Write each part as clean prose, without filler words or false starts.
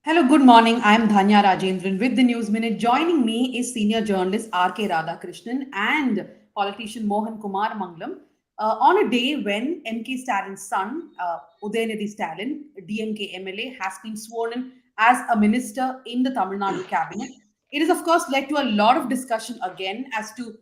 Hello, good morning. I'm Dhanya Rajendran with the News Minute. Joining me is senior journalist R.K. Radhakrishnan and politician Mohan Kumaramangalam on a day when M.K. Stalin's son, Udhayanidhi Stalin, DMK MLA, has been sworn in as a minister in the Tamil Nadu cabinet. It has, of course, led to a lot of discussion again as to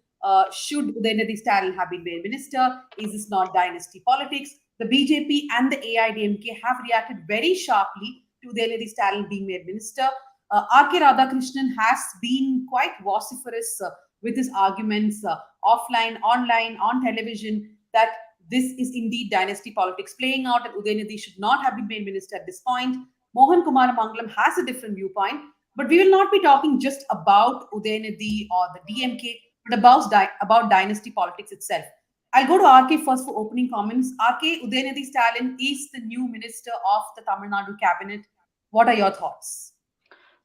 should Udhayanidhi Stalin have been made minister? Is this not dynasty politics? The BJP and the AIDMK have reacted very sharply to Udhayanidhi Stalin being made minister. R.K. Radhakrishnan has been quite vociferous with his arguments offline, online, on television that this is indeed dynasty politics playing out and Udhayanidhi should not have been made minister at this point. Mohan Kumaramangalam has a different viewpoint, but we will not be talking just about Udhayanidhi or the DMK, but about dynasty politics itself. I'll go to RK first for opening comments. RK, Udhayanidhi Stalin is the new minister of the Tamil Nadu cabinet. What are your thoughts?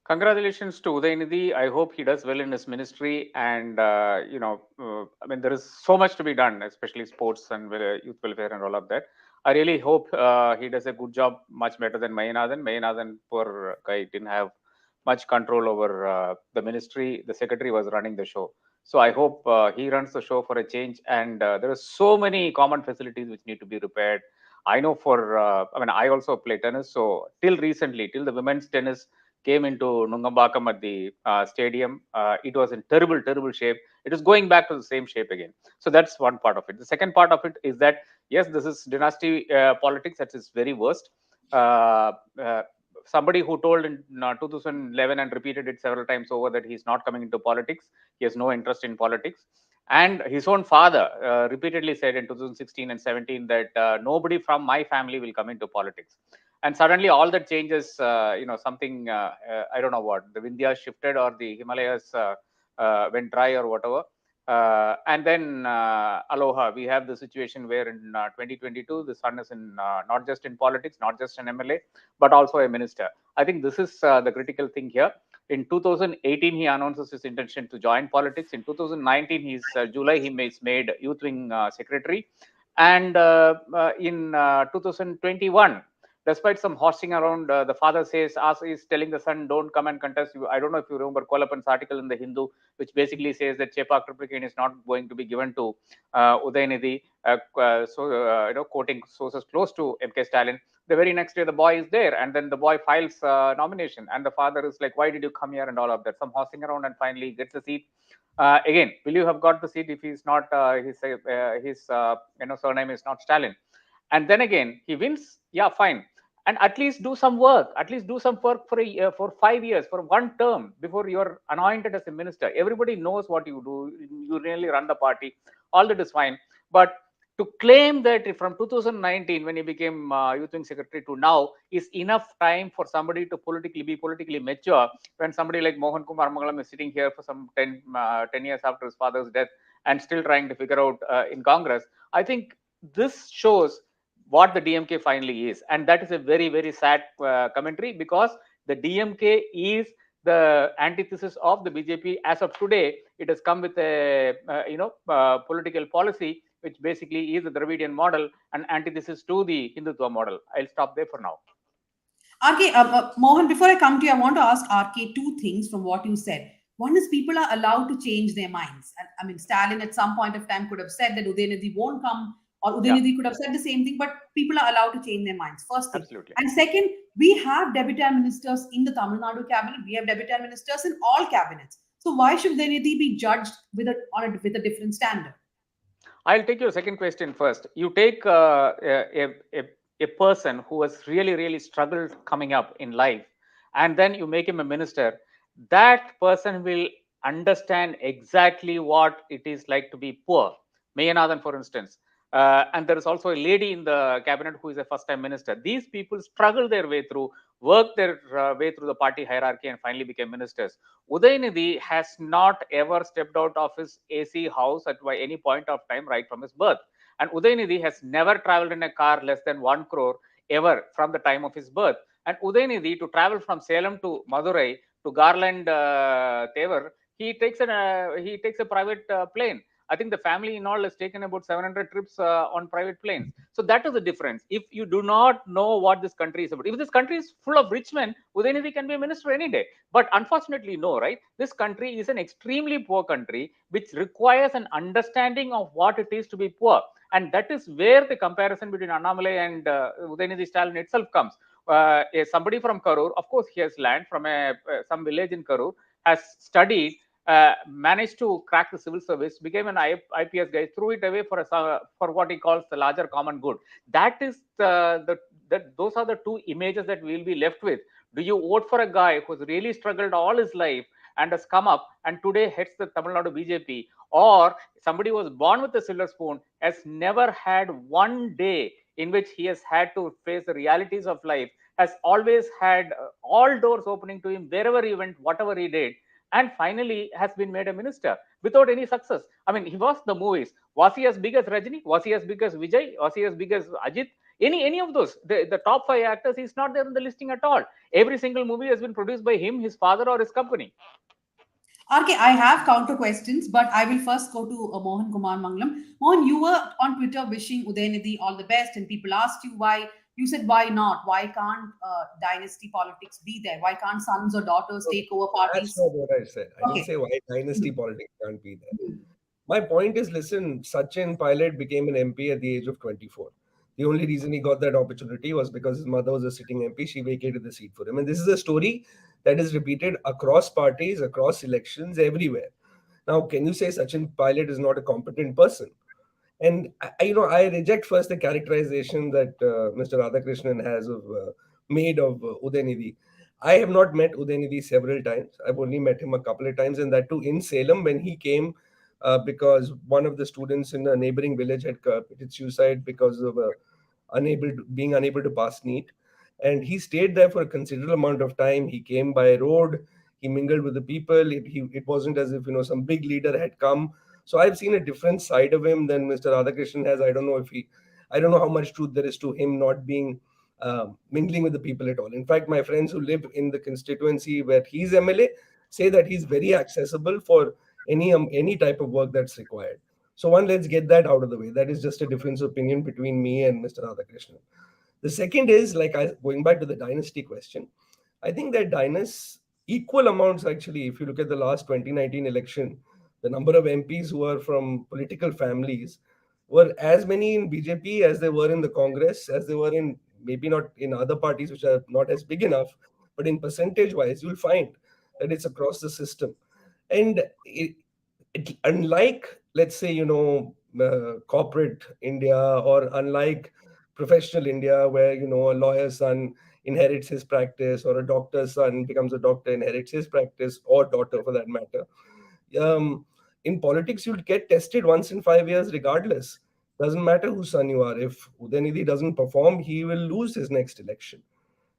Congratulations to Udhayanidhi. I hope he does well in his ministry. And, I mean, there is so much to be done, especially sports and youth welfare and all of that. I really hope he does a good job, much better than Mayanathan. Mayanathan, poor guy, didn't have much control over the ministry. The secretary was running the show. So I hope he runs the show for a change. And there are so many common facilities which need to be repaired. I know I also play tennis. So till recently, till the women's tennis came into Nungambakam at the stadium. It was in terrible, terrible shape. It is going back to the same shape again. So that's one part of it. The second part of it is that, yes, this is dynasty politics at its very worst. Uh, uh, Somebody who told in 2011 and repeated it several times over that he's not coming into politics, he has no interest in politics. And his own father repeatedly said in 2016 and 17 that nobody from my family will come into politics. And suddenly all that changes, something, I don't know what, the Vindhyas shifted or the Himalayas went dry or whatever. And then aloha, we have the situation where in 2022, the son is in not just in politics, not just an MLA, but also a minister. I think this is the critical thing here. In 2018, he announces his intention to join politics. In 2019, July, he is made youth wing secretary. And in 2021, despite some horsing around, the father is telling the son, don't come and contest. I don't know if you remember Kolappan's article in the Hindu, which basically says that Chepak Triplicane is not going to be given to Udhayanidhi, quoting sources close to MK Stalin. The very next day, the boy is there, and then the boy files nomination, and the father is like, why did you come here, and all of that. Some horsing around, and finally gets the seat. Again, will you have got the seat if he's not, his surname is not Stalin? And then again, he wins. Yeah, fine. And at least do some work. At least do some work for a year, for 5 years, for one term before you're anointed as a minister. Everybody knows what you do. You really run the party. All that is fine. But to claim that from 2019, when he became youth wing secretary, to now is enough time for somebody to be politically mature, when somebody like Mohan Kumaramangalam is sitting here for some 10 years after his father's death and still trying to figure out in Congress. I think this shows what the DMK finally is. And that is a very, very sad commentary, because the DMK is the antithesis of the BJP. As of today, it has come with a political policy which basically is the Dravidian model and antithesis to the Hindutva model. I'll stop there for now. RK, Mohan, before I come to you, I want to ask RK two things from what you said. One is people are allowed to change their minds. And, I mean, Stalin at some point of time could have said that Udhayanidhi won't come, or Udhayanidhi could have said the same thing, but people are allowed to change their minds. First thing. Absolutely. And second, we have deputy ministers in the Tamil Nadu cabinet. We have deputy ministers in all cabinets. So why should Udhayanidhi be judged with a different standard? I'll take your second question first. You take a person who has really, really struggled coming up in life, and then you make him a minister. That person will understand exactly what it is like to be poor. Mayanathan, for instance. And there is also a lady in the cabinet who is a first-time minister. These people struggle their way through, work their way through the party hierarchy, and finally became ministers. Udhayanidhi has not ever stepped out of his AC house at any point of time right from his birth. And Udhayanidhi has never traveled in a car less than 1 crore ever from the time of his birth. And Udhayanidhi, to travel from Salem to Madurai to Garland Tevar, he takes a private plane. I think the family in all has taken about 700 trips on private planes. So that is the difference. If you do not know what this country is about, if this country is full of rich men, Udhayanidhi can be a minister any day. But unfortunately, no, right? This country is an extremely poor country, which requires an understanding of what it is to be poor. And that is where the comparison between Annamalai and Udhayanidhi Stalin itself comes. Somebody from Karur, of course, he has land from some village in Karur, has studied, managed to crack the civil service, became an IPS guy, threw it away for what he calls the larger common good. That is those are the two images that we'll be left with. Do you vote for a guy who's really struggled all his life and has come up and today heads the Tamil Nadu BJP, or somebody who was born with a silver spoon, has never had one day in which he has had to face the realities of life, has always had all doors opening to him wherever he went, whatever he did, and finally has been made a minister without any success. I mean, he was the movies. Was he as big as Rajini? Was he as big as Vijay? Was he as big as Ajit? Any of those, the top 5 actors, he's not there in the listing at all. Every single movie has been produced by him, his father, or his company. RK, I have counter questions, but I will first go to Mohan Kumaramangalam. Mohan, you were on Twitter wishing Udhayanidhi all the best, and people asked you why. You said, why not? Why can't dynasty politics be there? Why can't sons or daughters take over parties? That's not what I said. I didn't say why dynasty politics can't be there. My point is, listen, Sachin Pilot became an MP at the age of 24. The only reason he got that opportunity was because his mother was a sitting MP. She vacated the seat for him. And this is a story that is repeated across parties, across elections, everywhere. Now, can you say Sachin Pilot is not a competent person? And I reject first the characterization that Mr. Radhakrishnan has made of Udhayanidhi. I have not met Udhayanidhi several times. I've only met him a couple of times, and that too in Salem when he came because one of the students in a neighboring village had committed suicide because of being unable to pass NEET. And he stayed there for a considerable amount of time. He came by road. He mingled with the people. It wasn't as if some big leader had come. So I've seen a different side of him than Mr. Radhakrishnan has. I don't know how much truth there is to him not being mingling with the people at all. In fact, my friends who live in the constituency where he's MLA say that he's very accessible for any type of work that's required. So let's get that out of the way. That is just a difference of opinion between me and Mr. Radhakrishnan. The second is, going back to the dynasty question, I think that equal amounts, actually, if you look at the last 2019 election, the number of MPs who are from political families were as many in BJP as they were in the Congress, as they were in, maybe not in other parties which are not as big enough, but in percentage wise, you'll find that it's across the system. And unlike, let's say, corporate India, or unlike professional India, where, a lawyer's son inherits his practice, or a doctor's son becomes a doctor, inherits his practice, or daughter for that matter. In politics, you'll get tested once in 5 years regardless. Doesn't matter whose son you are. If Udhayanidhi doesn't perform, he will lose his next election.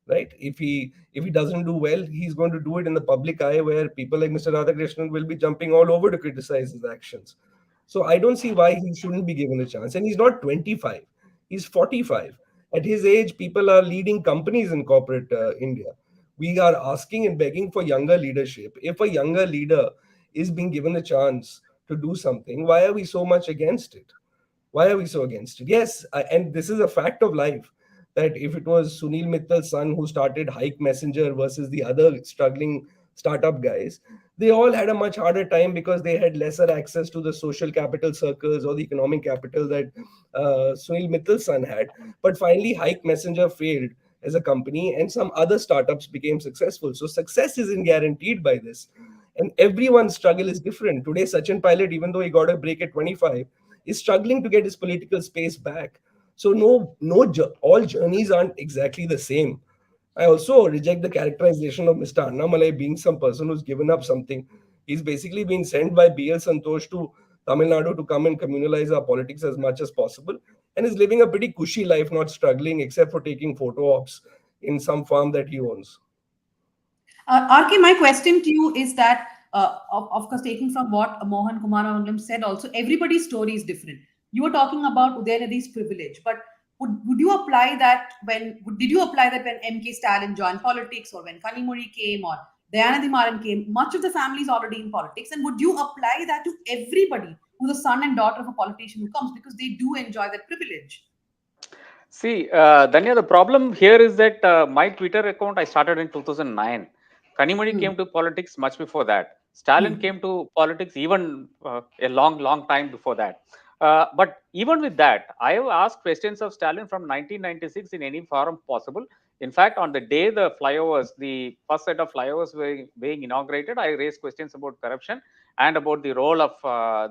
Right? If he doesn't do well, he's going to do it in the public eye, where people like Mr. Radhakrishnan will be jumping all over to criticize his actions. So I don't see why he shouldn't be given a chance. And he's not 25, he's 45. At his age, people are leading companies in corporate India. We are asking and begging for younger leadership. If a younger leader is being given a chance to do something, why are we so much against it? Why are we so against it? Yes, and this is a fact of life, that if it was Sunil Mittal's son who started Hike Messenger versus the other struggling startup guys, they all had a much harder time because they had lesser access to the social capital circles or the economic capital that Sunil Mittal's son had. But finally, Hike Messenger failed as a company and some other startups became successful. So success isn't guaranteed by this. And everyone's struggle is different. Today, Sachin Pilot, even though he got a break at 25, is struggling to get his political space back. So all journeys aren't exactly the same. I also reject the characterization of Mr. Annamalai being some person who's given up something. He's basically been sent by BL Santosh to Tamil Nadu to come and communalize our politics as much as possible, and is living a pretty cushy life, not struggling except for taking photo ops in some farm that he owns. RK, my question to you is that, of course, taking from what Mohan Kumaramangalam said, also everybody's story is different. You were talking about Udhayanidhi's privilege, but would you apply that did you apply that when MK Stalin joined politics, or when Kanimuri came, or Dhanya Rajendran came? Much of the family is already in politics, and would you apply that to everybody who's the son and daughter of a politician who comes, because they do enjoy that privilege. See, Danya, the problem here is that my Twitter account I started in 2009. Kanimani came to politics much before that. Stalin came to politics even a long time before that. But even with that, I have asked questions of Stalin from 1996 in any forum possible. In fact, on the day the flyovers, the first set of flyovers were being inaugurated, I raised questions about corruption and about the role of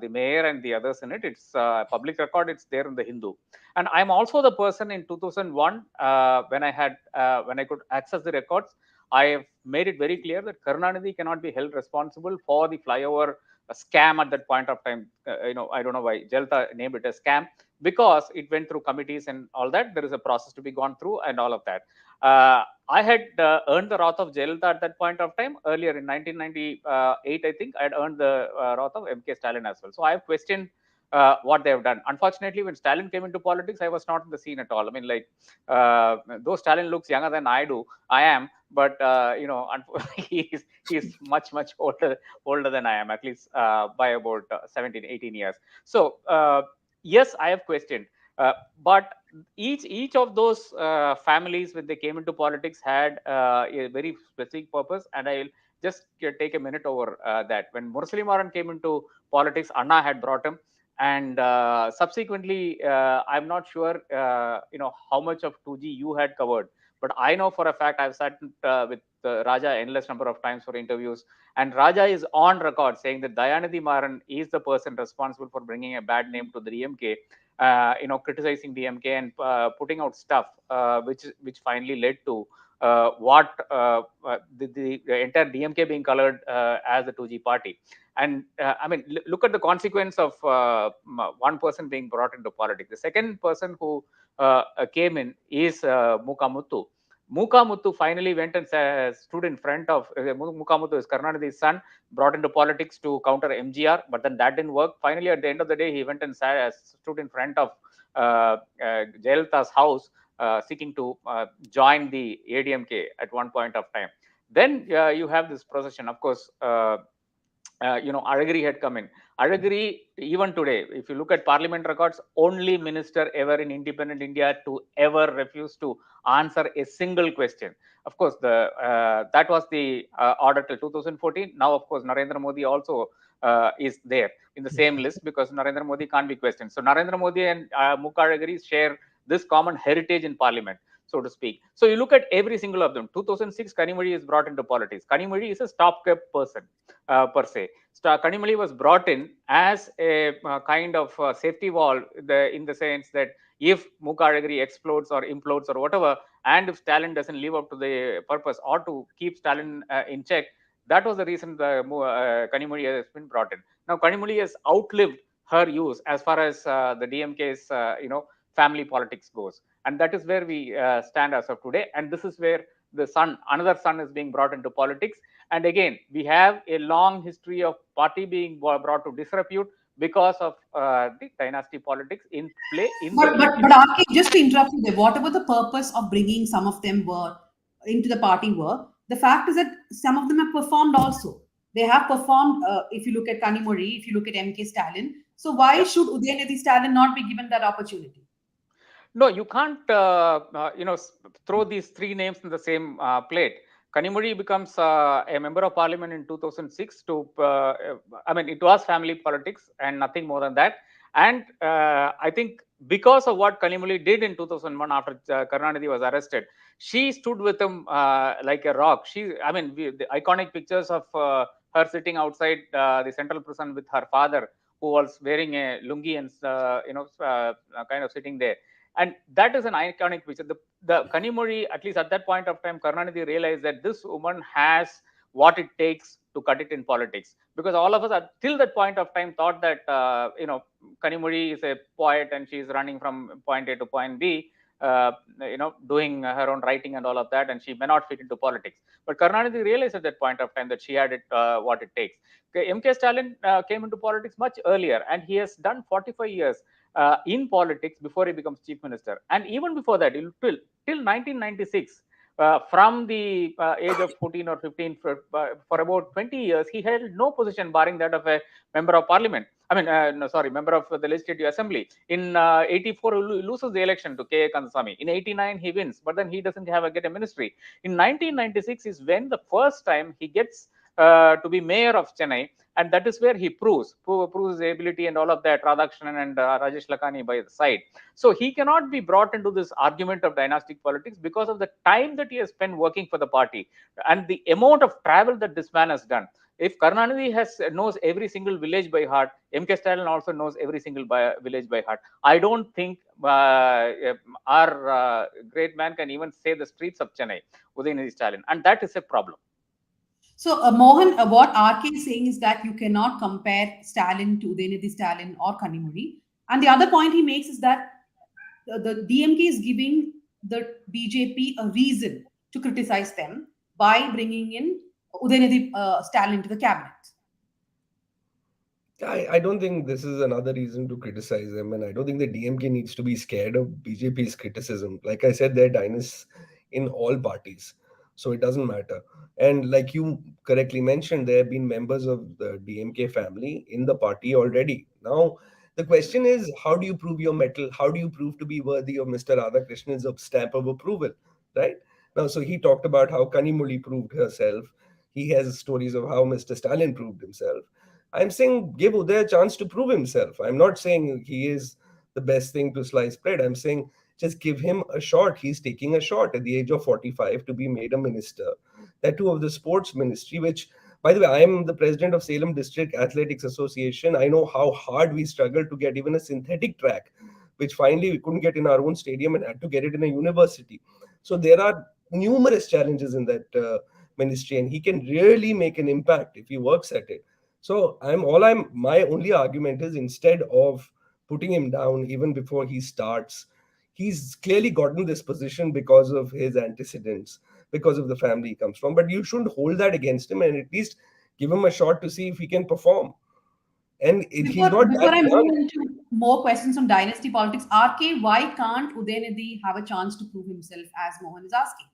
the mayor and the others in it. It's public record. It's there in the Hindu. And I'm also the person in 2001 when I could access the records. I have made it very clear that Karunanidhi cannot be held responsible for the flyover scam at that point of time. I don't know why Jalta named it a scam, because it went through committees and all that. There is a process to be gone through and all of that. I had earned the wrath of Jalta at that point of time. Earlier in 1998, I think I had earned the wrath of MK Stalin as well. So I have questioned what they have done. Unfortunately, when Stalin came into politics, I was not in the scene at all. I mean, like, though Stalin looks younger than I am, but he's much older than I am, at least by about 17, 18 years. So yes, I have questioned, but each of those families, when they came into politics, had a very specific purpose, and I'll just take a minute over that. When Mursali Maran came into politics, Anna had brought him, and subsequently I'm not sure how much of 2G you had covered, but I know for a fact I've sat with Raja endless number of times for interviews, and Raja is on record saying that Dayanidhi Maran is the person responsible for bringing a bad name to the DMK, criticizing DMK and putting out stuff which finally led to the entire DMK being colored as the 2G party. And I mean, look at the consequence of one person being brought into politics. The second person who came in is Mukamuthu. Mukamuthu finally went and stood in front of Mukamuthu is Karunanidhi's son, brought into politics to counter MGR, but then that didn't work. Finally, at the end of the day, he went and stood in front of Jayalalitha's house, seeking to join the ADMK at one point of time. Then you have this procession, of course. Alagiri had come in. Alagiri, even today, if you look at parliament records, only minister ever in independent India to ever refuse to answer a single question. Of course, that was the order till 2014. Now, of course, Narendra Modi also is there in the same list, because Narendra Modi can't be questioned. So Narendra Modi and Mukha Alagiri share this common heritage in parliament, so to speak. So you look at every single of them. 2006, Kanimozhi is brought into politics. Kanimozhi is a stopgap person per se. Kanimozhi was brought in as a kind of safety wall, in the sense that if Mukha Alagiri explodes or implodes or whatever, and if Stalin doesn't live up to the purpose, or to keep Stalin in check, that was the reason Kanimozhi has been brought in. Now, Kanimozhi has outlived her use as far as the DMK's family politics goes, and that is where we stand as of today. And this is where another son is being brought into politics. And again, we have a long history of party being brought to disrepute because of the dynasty politics in play. But RK, just to interrupt you there, whatever the purpose of bringing some of them were into the party were, the fact is that some of them have performed also. They have performed. If you look at Kanimozhi, if you look at MK Stalin, so why should Udhayanidhi Stalin not be given that opportunity? No, you can't, throw these three names in the same plate. Kanimozhi becomes a member of parliament in 2006 it was family politics and nothing more than that. And I think because of what Kanimozhi did in 2001 after Karunanidhi was arrested, she stood with him like a rock. The iconic pictures of her sitting outside the central prison with her father, who was wearing a lungi and kind of sitting there. And that is an iconic picture. The Kanimozhi, at least at that point of time, Karunanidhi realized that this woman has what it takes to cut it in politics. Because all of us, till that point of time, thought that Kanimozhi is a poet and she's running from point A to point B, doing her own writing and all of that, and she may not fit into politics. But Karunanidhi realized at that point of time that she had it what it takes. MK Stalin came into politics much earlier, and he has done 45 years in politics before he becomes chief minister. And even before that, till 1996, from the age of 14 or 15, for about 20 years, he held no position barring that of a member of parliament. No, sorry, member of the Legislative Assembly. In 84, he loses the election to K. Kandasamy. In 89, he wins, but then he doesn't get a ministry. In 1996 is when the first time he gets to be mayor of Chennai, and that is where he proves his ability and all of that. Radhakrishnan and Rajesh Lakhani by the side. So he cannot be brought into this argument of dynastic politics because of the time that he has spent working for the party and the amount of travel that this man has done. If Karunanidhi knows every single village by heart, M.K. Stalin also knows every single village by heart. I don't think our great man can even say the streets of Chennai, Udhayanidhi Stalin, and that is a problem. So, Mohan, what RK is saying is that you cannot compare Stalin to Udhayanidhi Stalin or Kanimuri. And the other point he makes is that the DMK is giving the BJP a reason to criticize them by bringing in Udhayanidhi Stalin to the cabinet. I don't think this is another reason to criticize them, and I don't think the DMK needs to be scared of BJP's criticism. Like I said, they're dynasts in all parties, so it doesn't matter. And like you correctly mentioned, there have been members of the DMK family in the party already. Now, the question is, how do you prove your mettle? How do you prove to be worthy of Mr. Radhakrishnan's stamp of approval, right? Now, so he talked about how Kanimuli proved herself. He has stories of how Mr. Stalin proved himself. I'm saying give Uday a chance to prove himself. I'm not saying he is the best thing to slice bread. I'm saying just give him a shot. He's taking a shot at the age of 45 to be made a minister. That too of the sports ministry, which, by the way, I am the president of Salem District Athletics Association. I know how hard we struggled to get even a synthetic track, which finally we couldn't get in our own stadium and had to get it in a university. So there are numerous challenges in that ministry, and he can really make an impact if he works at it. So my only argument is, instead of putting him down even before he starts, he's clearly gotten this position because of his antecedents, because of the family he comes from. But you shouldn't hold that against him, and at least give him a shot to see if he can perform. And he's not Before that I young. move into more questions on dynasty politics, RK, why can't Udhayanidhi have a chance to prove himself, as Mohan is asking?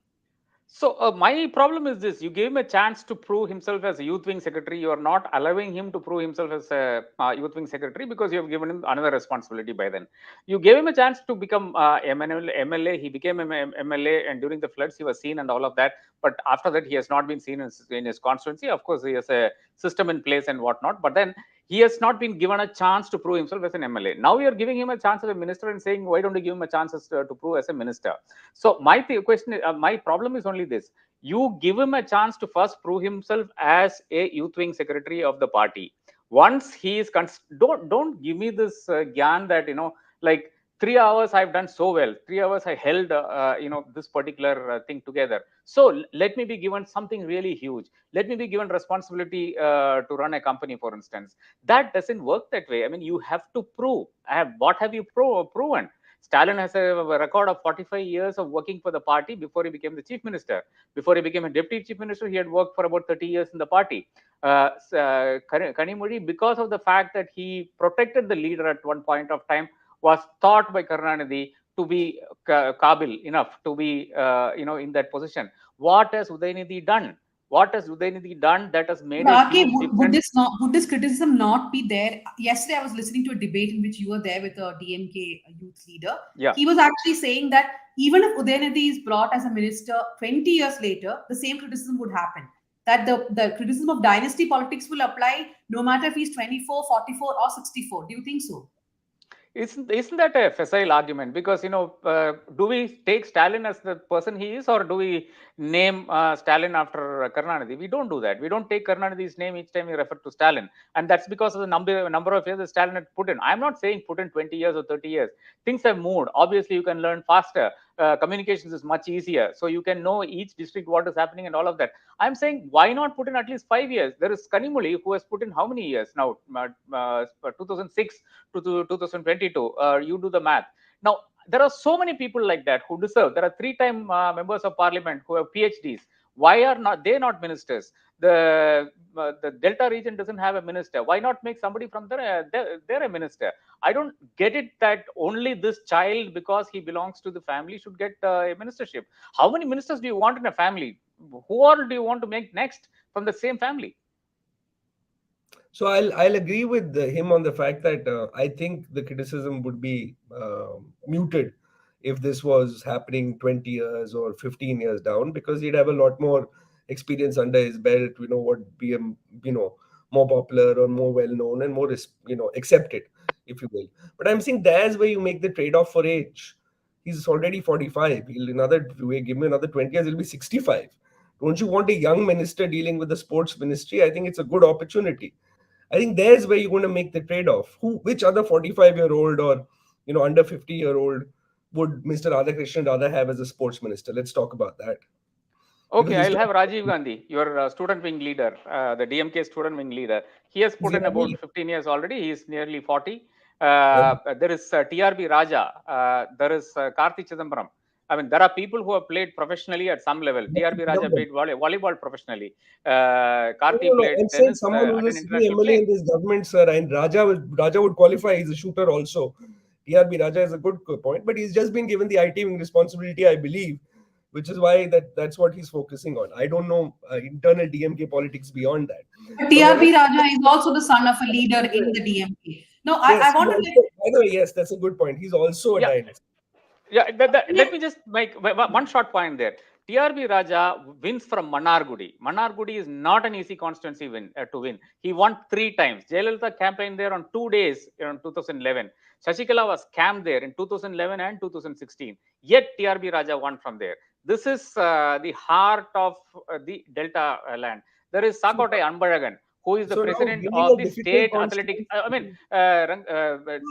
So my problem is this: you gave him a chance to prove himself as a youth wing secretary. You are not allowing him to prove himself as a youth wing secretary because you have given him another responsibility by then. You gave him a chance to become MLA. He became MLA, and during the floods he was seen and all of that. But after that, he has not been seen in his constituency. Of course, he has a system in place and whatnot. But then he has not been given a chance to prove himself as an MLA. Now you are giving him a chance as a minister and saying, why don't you give him a chance to prove as a minister? So my problem is only this: you give him a chance to first prove himself as a youth wing secretary of the party. Once he is, don't give me this gyan that like 3 hours I've done so well. 3 hours I held this particular thing together. So let me be given something really huge. Let me be given responsibility to run a company, for instance. That doesn't work that way. I mean, you have to prove. What have you proven? Stalin has a record of 45 years of working for the party before he became the chief minister. Before he became a deputy chief minister, he had worked for about 30 years in the party. Kanimuri, because of the fact that he protected the leader at one point of time, was thought by Karunanidhi to be Kabil enough to be in that position. What has Udhayanidhi done? What has Udhayanidhi done that has made a RK, huge difference? would this criticism not be there? Yesterday, I was listening to a debate in which you were there with a DMK youth leader. Yeah. He was actually saying that even if Udhayanidhi is brought as a minister 20 years later, the same criticism would happen. That the criticism of dynasty politics will apply no matter if he's 24, 44, or 64. Do you think so? Isn't that a facile argument? Because do we take Stalin as the person he is, or do we name Stalin after Karunanidhi? We don't do that. We don't take Karunanidhi's name each time we refer to Stalin, and that's because of the number of years that Stalin had put in. I'm not saying put in 20 years or 30 years. Things have moved. Obviously, you can learn faster. Communications is much easier, so you can know each district what is happening and all of that. I'm saying, why not put in at least 5 years? There is Kanimuli, who has put in how many years now? 2006 to 2022. You do the math. Now, there are so many people like that who deserve. There are 3-time members of parliament who have PhDs. Why are they not ministers? The Delta region doesn't have a minister. Why not make somebody from there a minister? I don't get it that only this child, because he belongs to the family, should get a ministership. How many ministers do you want in a family? Who all do you want to make next from the same family? So I'll agree with him on the fact that I think the criticism would be muted if this was happening 20 years or 15 years down, because he'd have a lot more experience under his belt. We know what be more popular or more well known and more accepted, if you will. But I'm saying there's where you make the trade off for age. He's already 45. He'll give me another 20 years, he'll be 65. Don't you want a young minister dealing with the sports ministry? I think it's a good opportunity. I think there's where you're going to make the trade-off. Which other 45-year-old or under 50-year-old would Mr. Radhakrishnan rather have as a sports minister? Let's talk about that. Okay, I'll have Rajiv Gandhi, your student wing leader, the DMK student wing leader. He has put in about 15 years already. He is nearly 40. There is TRB Raja. There is Karthi Chidambaram. I mean, there are people who have played professionally at some level. TRB Raja played volleyball professionally. Karthi played I'm saying tennis someone at who's an a sitting international MLA in plane. this government, sir, and Raja would qualify. He's a shooter also. TRB Raja is a good point, but he's just been given the IT wing responsibility, I believe, which is why that's what he's focusing on. I don't know internal DMK politics beyond that. But TRP Raja is also the son of a leader in the DMK. No, Yes, I want to by the way, yes, that's a good point. He's also a dynasty. Yeah, let me just make one short point there. TRB Raja wins from Manargudi. Manargudi is not an easy constituency to win. He won 3 times. Jayalalitha campaigned there on 2 days in 2011. Shashikala was scammed there in 2011 and 2016. Yet TRB Raja won from there. This is the heart of the Delta land. There is Sakote Anbalagan, who is the president of the state athletic. I mean,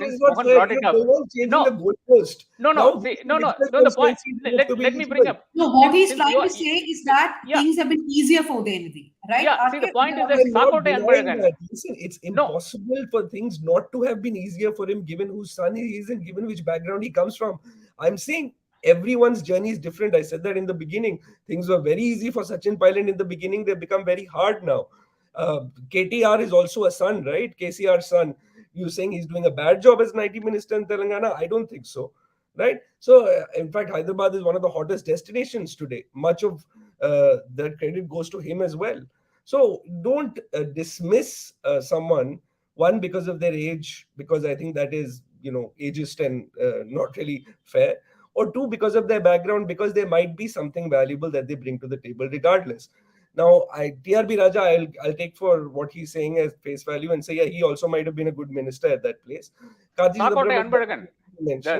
since Mohan brought it up. No, the goalpost. No. The point. Let me bring up. No, what he's trying to say is that things have been easier for Udhayanidhi, right? Yeah. See, the point is that Sakote Anbalagan. Listen, it's impossible for things not to have been easier for him, given whose son he is and given which background he comes from. I'm saying everyone's journey is different. I said that in the beginning. Things were very easy for Sachin Pilot in the beginning. They've become very hard now. KTR is also a son, right? KCR's son. You're saying he's doing a bad job as an IT minister in Telangana? I don't think so, right? So, in fact, Hyderabad is one of the hottest destinations today. Much of the credit goes to him as well. So, don't dismiss someone, one, because of their age, because I think that is, ageist and not really fair, or two, because of their background, because there might be something valuable that they bring to the table regardless. Now, TRB Raja, I'll take for what he's saying as face value and say, yeah, he also might have been a good minister at that place. Sakote Anbalagan,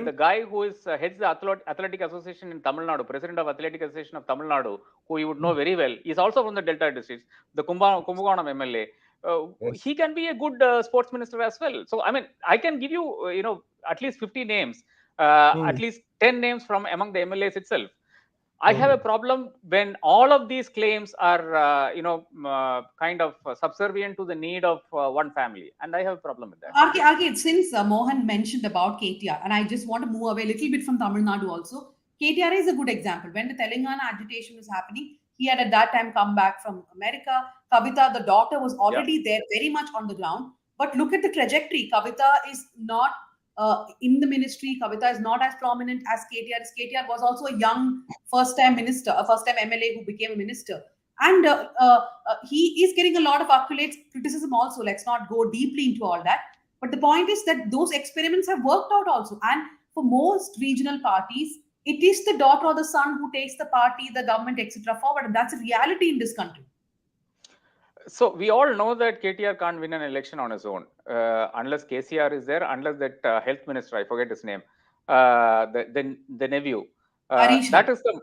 the guy who is heads the Athletic Association in Tamil Nadu, president of Athletic Association of Tamil Nadu, who you would know very well, is also from the Delta districts, the Kumbakonam MLA. He can be a good sports minister as well. So, I mean, I can give you, at least 50 names, at least 10 names from among the MLAs itself. I have a problem when all of these claims are, kind of subservient to the need of one family, and I have a problem with that. RK, since Mohan mentioned about KTR, and I just want to move away a little bit from Tamil Nadu also. KTR is a good example. When the Telangana agitation was happening, he had at that time come back from America. Kavita, the daughter, was already there, very much on the ground. But look at the trajectory. Kavita is not in the ministry. Kavita is not as prominent as KTR. KTR was also a young first-time minister, a first-time MLA who became a minister. And he is getting a lot of accolades, criticism also. Let's not go deeply into all that. But the point is that those experiments have worked out also. And for most regional parties, it is the daughter or the son who takes the party, the government, etc. forward. And that's a reality in this country. So we all know that KTR can't win an election on his own unless KCR is there, unless that health minister, I forget his name, the nephew. That is the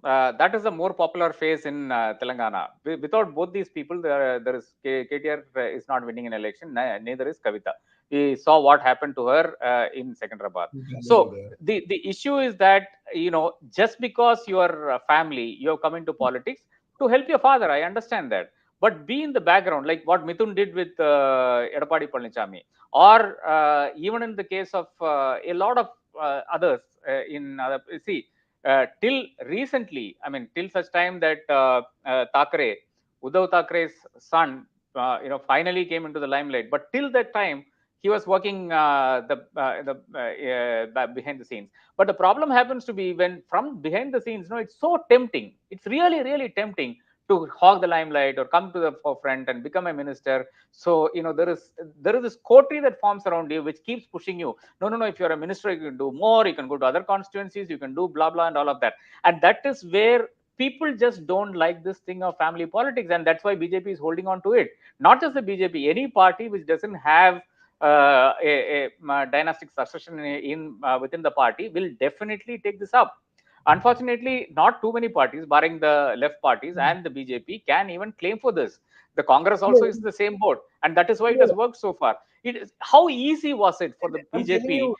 that is the more popular face in Telangana. Without both these people, there is KTR is not winning an election. Neither is Kavita. We saw what happened to her in Secunderabad. So the issue is that just because your family, you have come into politics to help your father. I understand that. But be in the background, like what Mithun did with Edapadi Palanichami, or even in the case of a lot of others till recently, I mean, till such time that Uddhav Thackre's son, finally came into the limelight. But till that time, he was working behind the scenes. But the problem happens to be when from behind the scenes, it's so tempting. It's really, really tempting to hog the limelight or come to the forefront and become a minister. So there is this coterie that forms around you which keeps pushing you. No, if you're a minister, you can do more, you can go to other constituencies, you can do blah blah and all of that. And that is where people just don't like this thing of family politics, and that's why BJP is holding on to it. Not just the BJP, any party which doesn't have a dynastic succession within the party will definitely take this up. Unfortunately, not too many parties, barring the left parties and the BJP, can even claim for this. The Congress also is the same boat, and that is why it has worked so far. It is, how easy was it for the BJP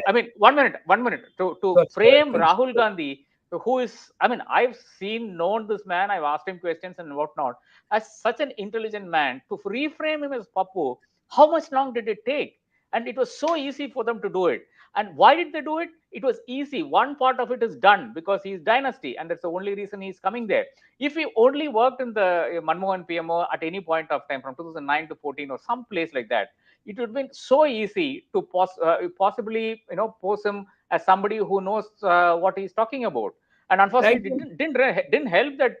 I mean, 1 minute, to frame Rahul Gandhi, who is, I mean, I've known this man, I've asked him questions and whatnot, as such an intelligent man, to reframe him as Pappu. How much long did it take? And it was so easy for them to do it. And why did they do it? It was easy. One part of it is done because he's dynasty, and that's the only reason he's coming there. If he only worked in the Manmohan PMO at any point of time from 2009 to 14 or some place like that, it would have been so easy to possibly pose him as somebody who knows what he's talking about. And unfortunately, it didn't help that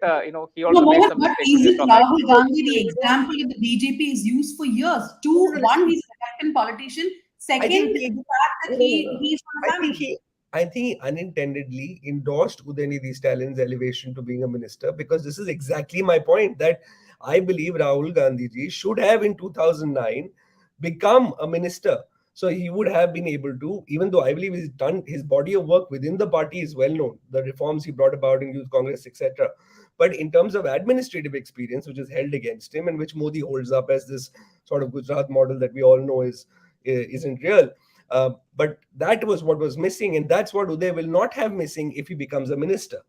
he also made some mistakes. Isn't Rahul Gandhi the example that the BJP is used for years? One, he's an elected politician. Second, the fact that he's from the family. I think he unintentionally endorsed Udhayanidhi Stalin's elevation to being a minister, because this is exactly my point, that I believe Rahul Gandhi ji should have in 2009 become a minister. So he would have been able to, even though I believe he's done, his body of work within the party is well known, the reforms he brought about in Youth Congress, etc. But in terms of administrative experience, which is held against him and which Modi holds up as this sort of Gujarat model that we all know isn't real. But that was what was missing, and that's what Uday will not have missing if he becomes a minister,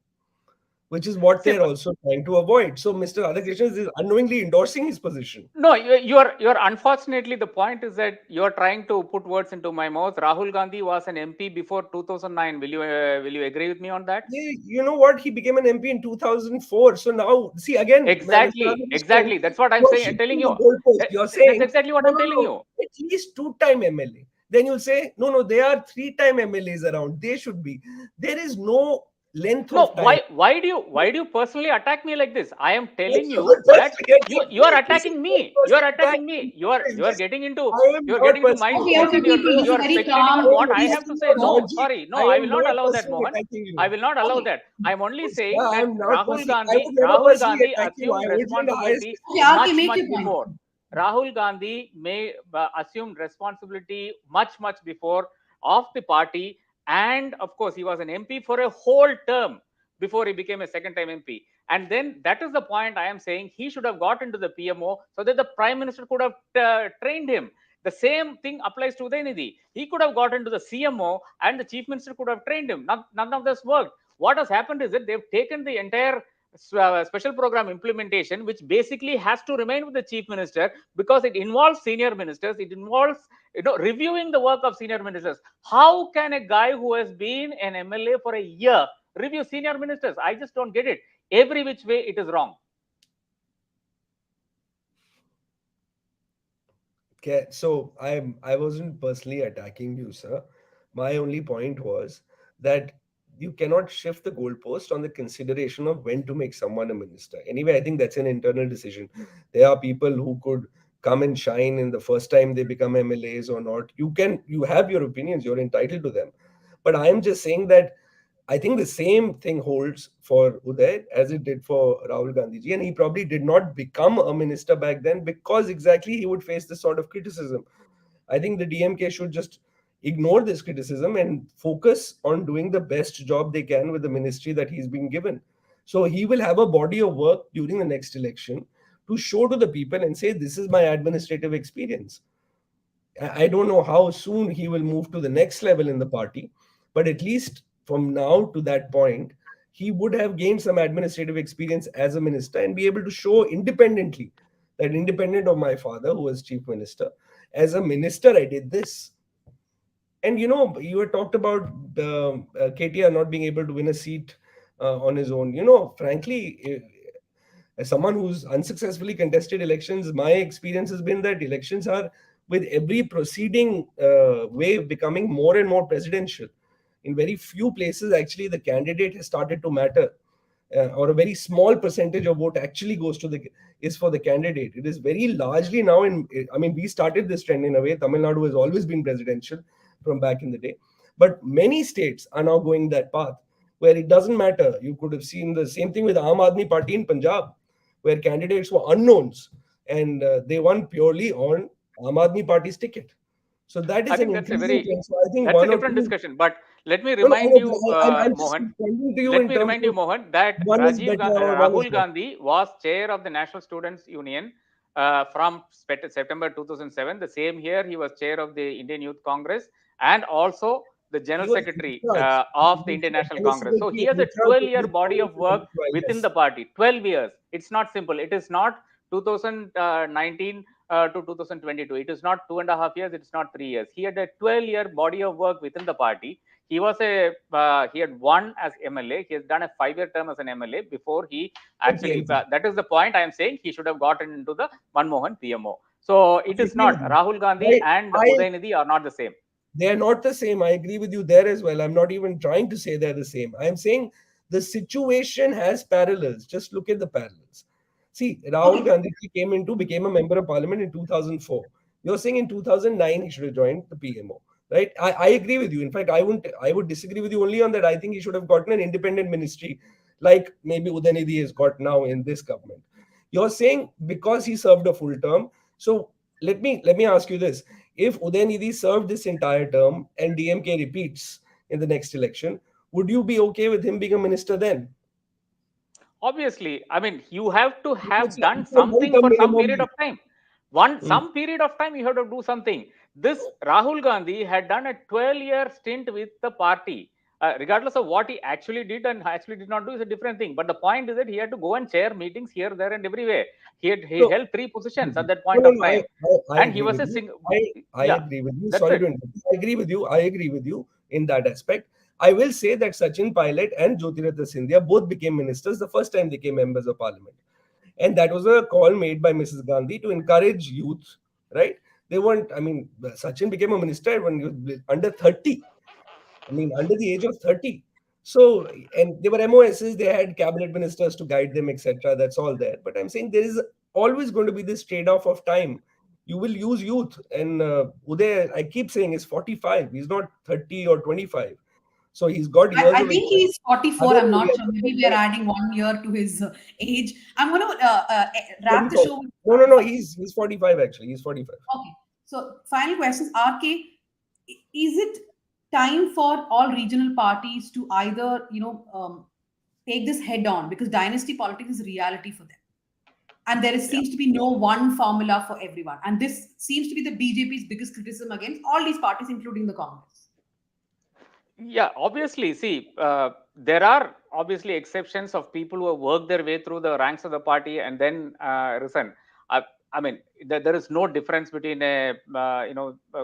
which is what they're also trying to avoid. So Mr. Radhakrishnan is unknowingly endorsing his position. No, you're unfortunately, the point is that you're trying to put words into my mouth. Rahul Gandhi was an MP before 2009. Will you agree with me on that? Yeah, you know what? He became an MP in 2004. So now, see again. Exactly. That's what I'm saying. Telling you. You're saying that's exactly what I'm telling you. At least 2-time MLA. Then you'll say, no, they are 3-time MLAs around. They should be. There is no length of time. Why do you personally attack me like this? I am telling you that you are attacking me. You are attacking me. You are getting into my space, and you are speculating on what I have to say. No, sorry, no, I will not allow that, Mohan. I will not allow that. I'm only saying that Rahul Gandhi assumed responsibility much before. Rahul Gandhi assumed responsibility much before of the party. And of course, he was an MP for a whole term before he became a second-time MP. And then that is the point I am saying. He should have got into the PMO so that the Prime Minister could have trained him. The same thing applies to Udhayanidhi. He could have got into the CMO and the Chief Minister could have trained him. None of this worked. What has happened is that they've taken the entire special program implementation, which basically has to remain with the Chief Minister because it involves senior ministers. It involves reviewing the work of senior ministers. How can a guy who has been an MLA for a year review senior ministers? I just don't get it. Every which way it is wrong. Okay, so I wasn't personally attacking you, sir. My only point was that you cannot shift the goalpost on the consideration of when to make someone a minister. Anyway, I think that's an internal decision. There are people who could come and shine in the first time they become MLAs or not. You have your opinions, you're entitled to them. But I am just saying that I think the same thing holds for Uday as it did for Rahul Gandhi ji. And he probably did not become a minister back then because exactly he would face this sort of criticism. I think the DMK should just ignore this criticism and focus on doing the best job they can with the ministry that he's been given. So he will have a body of work during the next election to show to the people and say, this is my administrative experience. I don't know how soon he will move to the next level in the party, but at least from now to that point, he would have gained some administrative experience as a minister and be able to show independently that independent of my father, who was chief minister, as a minister, I did this. And you had talked about KTR not being able to win a seat on his own. Frankly, as someone who's unsuccessfully contested elections, my experience has been that elections are, with every proceeding wave, becoming more and more presidential. In very few places, actually, the candidate has started to matter. or a very small percentage of vote actually goes to is for the candidate. It is very largely now we started this trend in a way. Tamil Nadu has always been presidential from back in the day, but many states are now going that path where it doesn't matter. You could have seen the same thing with Aam Aadmi Party in Punjab, where candidates were unknowns and they won purely on Aam Aadmi Party's ticket. So that I is an think increasing trend. So I think that's a one or different two. discussion. But let me No, no, I remind know, you, but I'm just Mohan. responding to you Let in me terms remind you, of Mohan, that one is better or one is Rahul better. Gandhi was chair of the National Students Union from September 2007. The same year, he was chair of the Indian Youth Congress and also the He general was secretary in charge. of the Indian National Congress. So he has a In charge of 12-year youth body Congress of for work 12 within years. the party. 12 years. It's not simple. It is not 2019 to 2022. It is not 2.5 years. It's not 3 years. He had a 12-year body of work within the party. He had won as MLA. He has done a 5-year term as an MLA before he actually. That is the point I am saying. He should have gotten into the Manmohan PMO. So it is not. Rahul Gandhi and Udhayanidhi are not the same. They are not the same. I agree with you there as well. I'm not even trying to say they're the same. I'm saying the situation has parallels. Just look at the parallels. See, Rahul Gandhi became a member of parliament in 2004. You're saying in 2009 he should have joined the PMO, right? I agree with you. In fact, I would disagree with you only on that. I think he should have gotten an independent ministry, like maybe Udhayanidhi has got now in this government. You're saying because he served a full term. So let me ask you this: if Udhayanidhi served this entire term and DMK repeats in the next election, would you be okay with him being a minister then? Obviously, I mean, you have to have done It's a something long-term for some minimum. period of time. Hmm. Some period of time you have to do something. This Rahul Gandhi had done a 12-year stint with the party. Regardless of what he actually did and actually did not do is a different thing. But the point is that he had to go and chair meetings here, there, and everywhere. He So, held 3 positions at that no, point no, of no, time, I and he agree was with a you. single. I Yeah, agree with you. that's Sorry it. to interrupt. I agree with you. I agree with you in that aspect. I will say that Sachin Pilot and Jyotiraditya Scindia both became ministers the first time they became members of parliament. And that was a call made by Mrs. Gandhi to encourage youth, right? They weren't, Sachin became a minister when he was under 30. Under the age of 30. So, and they were MOSs, they had cabinet ministers to guide them, etc. That's all there. But I'm saying there is always going to be this trade off of time. You will use youth. And Uday, I keep saying, is 45. He's not 30 or 25. So he's got years I of think experience. he's 44. Other I'm not areas, sure. Maybe we are adding 1 year to his age. I'm going to wrap the 45. show with. No. He's 45 actually. He's 45. Okay. So, final questions. RK, is it time for all regional parties to either, take this head on, because dynasty politics is reality for them? And there Yeah. seems to be no one formula for everyone. And this seems to be the BJP's biggest criticism against all these parties, including the Congress. Yeah, obviously, see, there are obviously exceptions of people who have worked their way through the ranks of the party and then risen. I mean, there is no difference between a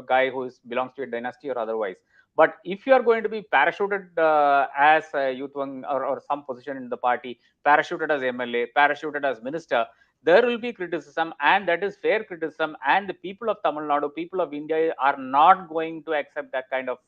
guy who belongs to a dynasty or otherwise. But if you are going to be parachuted as a youth wing or some position in the party, parachuted as MLA, parachuted as minister, there will be criticism, and that is fair criticism. And the people of Tamil Nadu, people of India, are not going to accept that kind of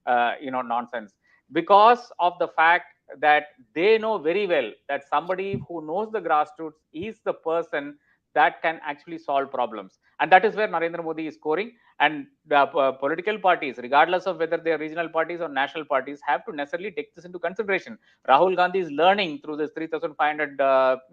nonsense, because of the fact that they know very well that somebody who knows the grassroots is the person that can actually solve problems, and that is where Narendra Modi is scoring. And the political parties, regardless of whether they are regional parties or national parties, have to necessarily take this into consideration. Rahul Gandhi is learning through this 3,500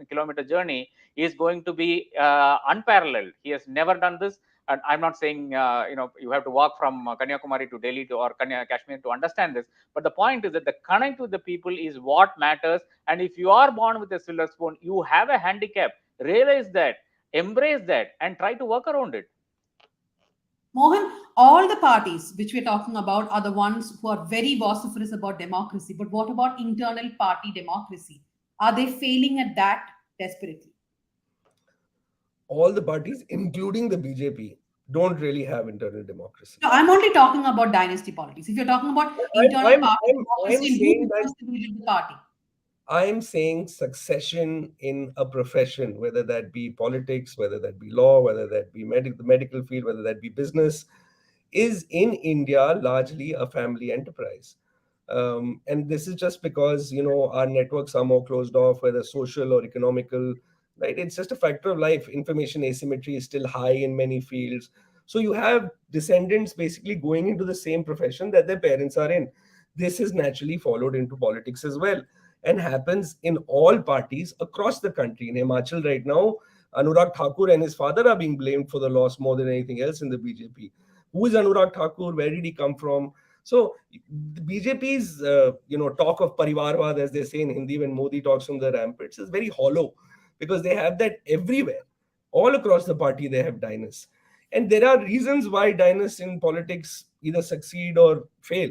kilometer journey is going to be unparalleled. He has never done this. And I'm not saying you have to walk from Kanyakumari to Delhi or Kashmir to understand this, but the point is that the connect with the people is what matters. And if you are born with a silver spoon, you have a handicap. Realize that, embrace that, and try to work around it. Mohan, all the parties which we're talking about are the ones who are very vociferous about democracy. But what about internal party democracy? Are they failing at that desperately? All the parties, including the BJP, don't really have internal democracy. No, I'm only talking about dynasty politics. If you're talking about internal party I'm democracy, who saying that becomes the leader of the party? I'm saying succession in a profession, whether that be politics, whether that be law, whether that be the medical field, whether that be business, is in India largely a family enterprise. And this is just because, our networks are more closed off, whether social or economical, right? It's just a factor of life. Information asymmetry is still high in many fields. So you have descendants basically going into the same profession that their parents are in. This is naturally followed into politics as well, and happens in all parties across the country. In Himachal right now, Anurag Thakur and his father are being blamed for the loss more than anything else in the BJP. Who is Anurag Thakur? Where did he come from? So the BJP's talk of Parivarvad, as they say in Hindi when Modi talks from the rampants, is very hollow, because they have that everywhere. All across the party they have dynasts. And there are reasons why dynasts in politics either succeed or fail.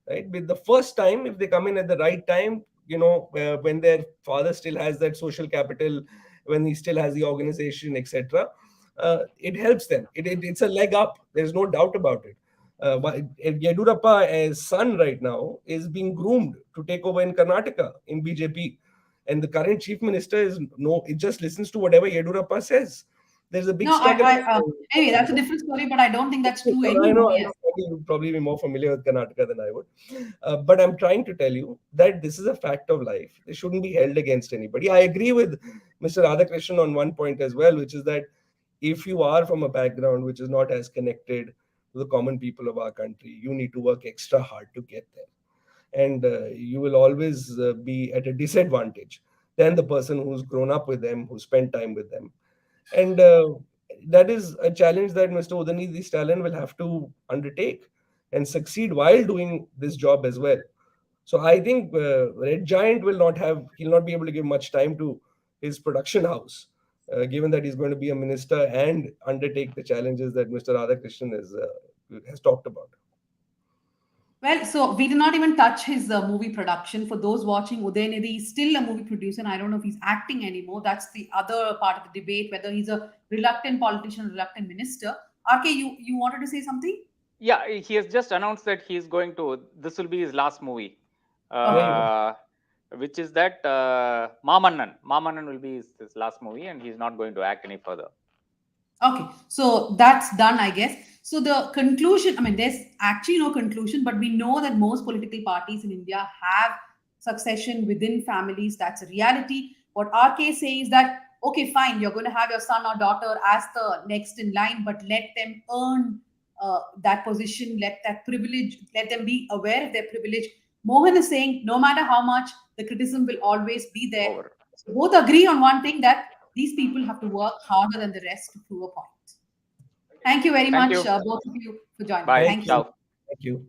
Right? With the first time, if they come in at the right time, when their father still has that social capital, when he still has the organization, etc., it helps them. It's a leg up. There's no doubt about it. Yedurappa's son right now is being groomed to take over in Karnataka in BJP, and the current chief minister it just listens to whatever Yedurappa says. There's a big No, struggle. anyway, that's a different story, but I don't think that's true I anymore. know you would probably be more familiar with Karnataka than I would. But I'm trying to tell you that this is a fact of life. They shouldn't be held against anybody. I agree with Mr. Radhakrishnan on one point as well, which is that if you are from a background which is not as connected to the common people of our country, you need to work extra hard to get there. And you will always be at a disadvantage than the person who's grown up with them, who spent time with them. And that is a challenge that Mr. Udhayanidhi Stalin will have to undertake and succeed while doing this job as well. So I think Red Giant he'll not be able to give much time to his production house, given that he's going to be a minister and undertake the challenges that Mr. Radhakrishnan has talked about. Well, so we did not even touch his movie production. For those watching, Udhayanidhi is still a movie producer, and I don't know if he's acting anymore. That's the other part of the debate, whether he's a reluctant politician, reluctant minister. RK, you wanted to say something? Yeah, he has just announced that this will be his last movie, which is that Mamannan. Mamannan will be his last movie, and he's not going to act any further. Okay, so that's done, I guess. So the conclusion, there's actually no conclusion, but we know that most political parties in India have succession within families. That's a reality. What RK says is that, okay, fine, you're going to have your son or daughter as the next in line, but let them earn that position, let them be aware of their privilege. Mohan is saying, no matter how much, the criticism will always be there. So both agree on one thing, that these people have to work harder than the rest to prove a point. Thank you very much, both of you, for joining. Bye. Thank you. Ciao. Thank you.